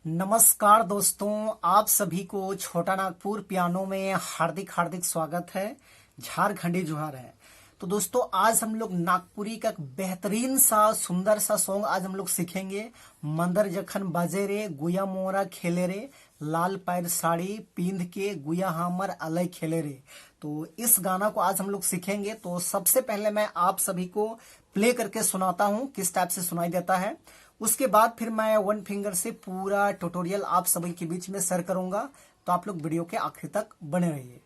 नमस्कार दोस्तों, आप सभी को छोटा नागपुर पियानो में हार्दिक हार्दिक स्वागत है। झारखंडी जुहार है। तो दोस्तों, आज हम लोग नागपुरी का एक बेहतरीन सा सुंदर सा सॉन्ग आज हम लोग सीखेंगे। मंदर जखन बाजे रे गुया मोरा खेले रे, लाल पैर साड़ी पींध के गुया हमर अलय खेले रे। तो इस गाना को आज हम लोग सीखेंगे। तो सबसे पहले मैं आप सभी को प्ले करके सुनाता हूँ किस टाइप से सुनाई देता है। उसके बाद फिर मैं वन फिंगर से पूरा ट्यूटोरियल आप सभी के बीच में शेयर करूंगा। तो आप लोग वीडियो के आखिर तक बने रहिए।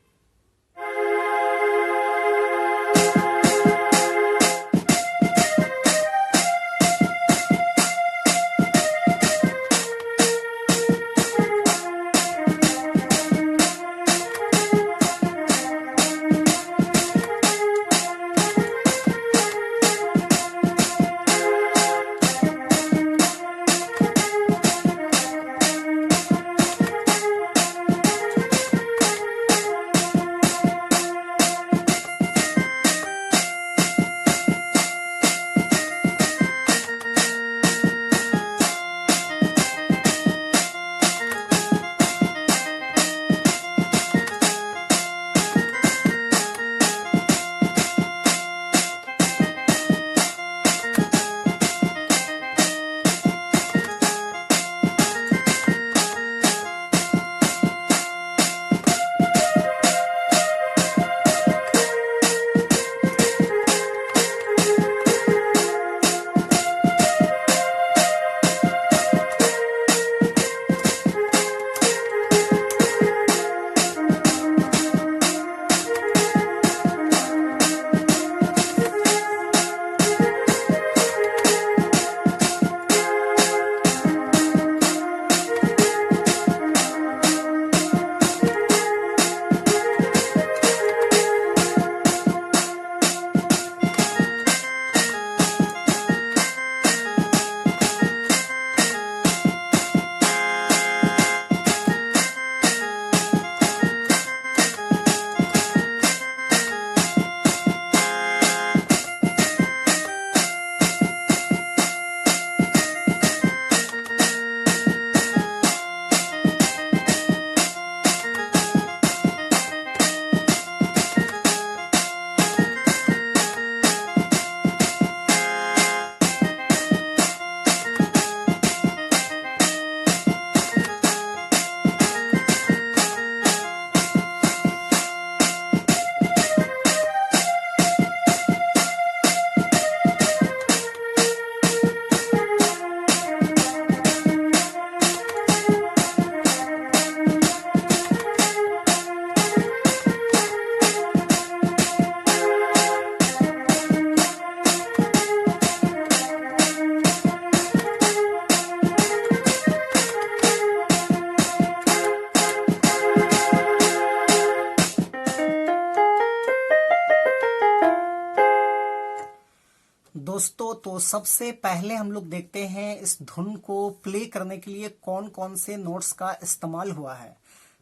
दोस्तों, तो सबसे पहले हम लोग देखते हैं इस धुन को प्ले करने के लिए कौन कौन से नोट्स का इस्तेमाल हुआ है।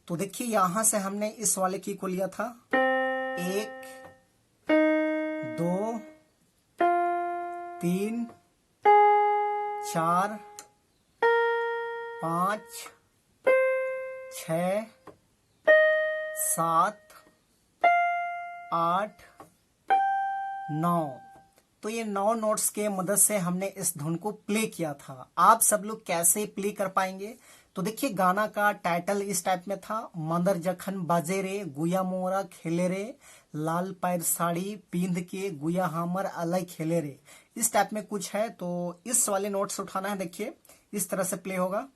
तो देखिए, यहां से हमने इस वाले की को लिया था 1 2 3 4 5 6 7 8 9। तो ये 9 नोट्स के मदद से हमने इस धुन को प्ले किया था। आप सब लोग कैसे प्ले कर पाएंगे? तो देखिए, गाना का टाइटल इस टाइप में था, मंदर जखन बाजे रे गुया मोरा खेले रे, लाल पैर साड़ी पींध के गुया हमर अलय खेले रे। इस टाइप में कुछ है। तो इस वाले नोट्स उठाना है। देखिए, इस तरह से प्ले होगा।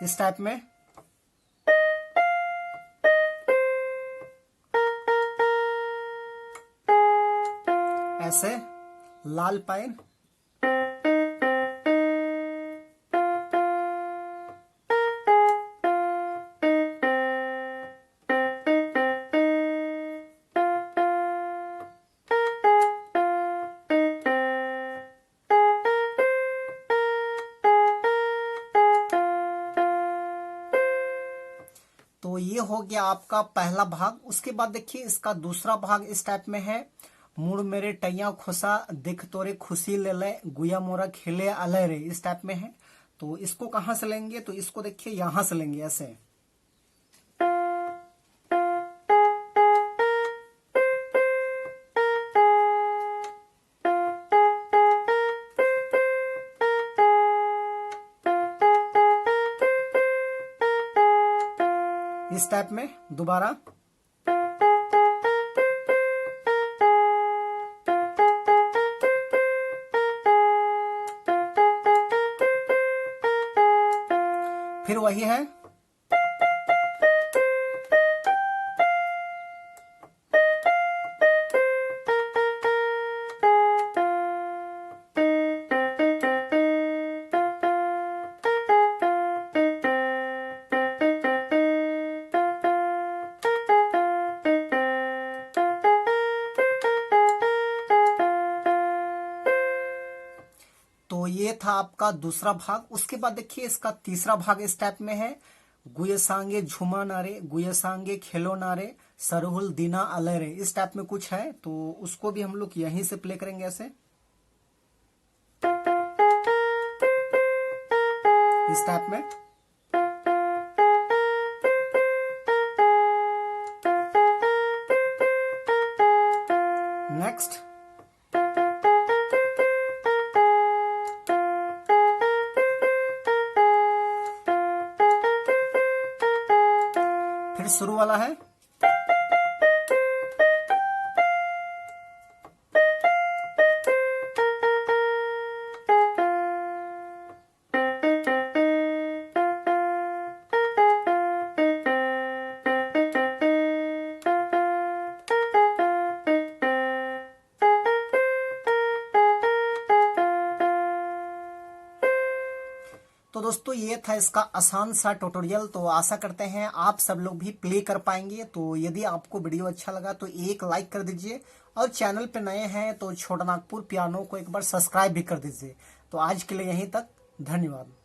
इस टाइप में ऐसे लाल पैर, तो ये हो गया आपका पहला भाग। उसके बाद देखिए इसका दूसरा भाग इस टाइप में है। मुड़ मेरे टैया खुशा दिख तोरे खुशी ले ले गुया मोरा खेले अलय रे, इस टाइप में है। तो इसको कहां से लेंगे, तो इसको देखिए यहां से लेंगे ऐसे। इस टाइप में दोबारा। फिर वही है। तो ये था आपका दूसरा भाग। उसके बाद देखिए इसका तीसरा भाग इस टाइप में है। गुये सांगे झुमा नारे गुये सांगे खेलो नारे सरहुल दीना अलय रे, इस टाइप में कुछ है। तो उसको भी हम लोग यहीं से प्ले करेंगे ऐसे, इस टाइप में। नेक्स्ट। फिर शुरू वाला है। तो दोस्तों ये था इसका आसान सा ट्यूटोरियल। तो आशा करते हैं आप सब लोग भी प्ले कर पाएंगे। तो यदि आपको वीडियो अच्छा लगा तो एक लाइक कर दीजिए, और चैनल पे नए हैं तो छोटा नागपुर पियानो को एक बार सब्सक्राइब भी कर दीजिए। तो आज के लिए यहीं तक, धन्यवाद।